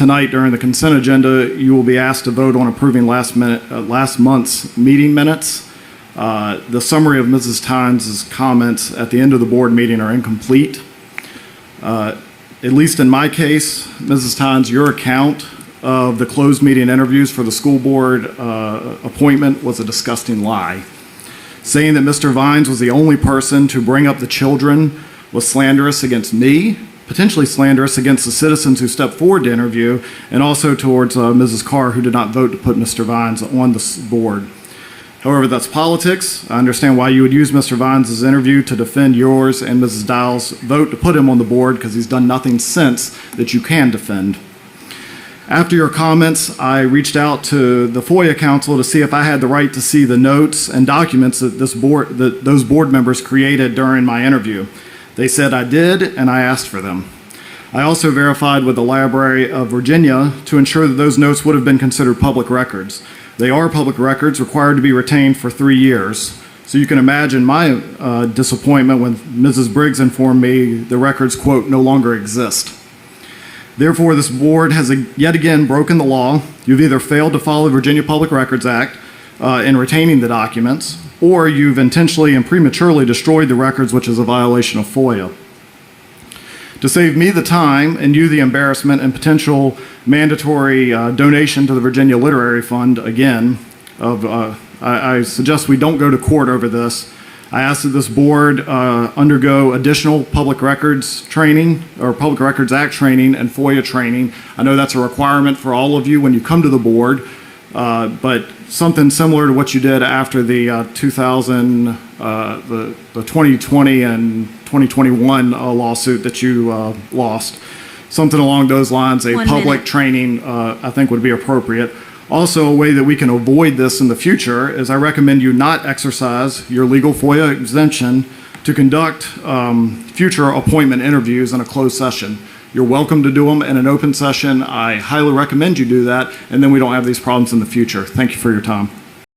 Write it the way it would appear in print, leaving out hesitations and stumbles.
Tonight, during the consent agenda, you will be asked to vote on approving last month's meeting minutes. The summary of Mrs. Tynes' comments at the end of the board meeting are incomplete. At least in my case, Mrs. Tynes, your account of the closed meeting interviews for the school board appointment was a disgusting lie. Saying that Mr. Vines was the only person to bring up the children was slanderous against me, potentially slanderous against the citizens who stepped forward to interview, and also towards Mrs. Carr, who did not vote to put Mr. Vines on the board. However, that's politics. I understand why you would use Mr. Vines' interview to defend yours and Mrs. Dial's vote to put him on the board, because he's done nothing since that you can defend. After your comments, I reached out to the FOIA council to see if I had the right to see the notes and documents that those board members created during my interview. They said I did, and I asked for them. I also verified with the Library of Virginia to ensure that those notes would have been considered public records. They are public records required to be retained for 3 years. So you can imagine my disappointment when Mrs. Briggs informed me the records, quote, no longer exist. Therefore, this board has yet again broken the law. You've either failed to follow the Virginia Public Records Act in retaining the documents, or you've intentionally and prematurely destroyed the records, which is a violation of FOIA. To save me the time and you the embarrassment and potential mandatory donation to the Virginia Literary Fund, again, I suggest we don't go to court over this. I ask that this board undergo additional public records training, or Public Records Act training and FOIA training. I know that's a requirement for all of you when you come to the board, but something similar to what you did after the 2020 and 2021 lawsuit that you lost. Something along those lines, a public training, I think would be appropriate. Also, a way that we can avoid this in the future is I recommend you not exercise your legal FOIA exemption to conduct future appointment interviews in a closed session. You're welcome to do them in an open session. I highly recommend you do that, and then we don't have these problems in the future. Thank you for your time.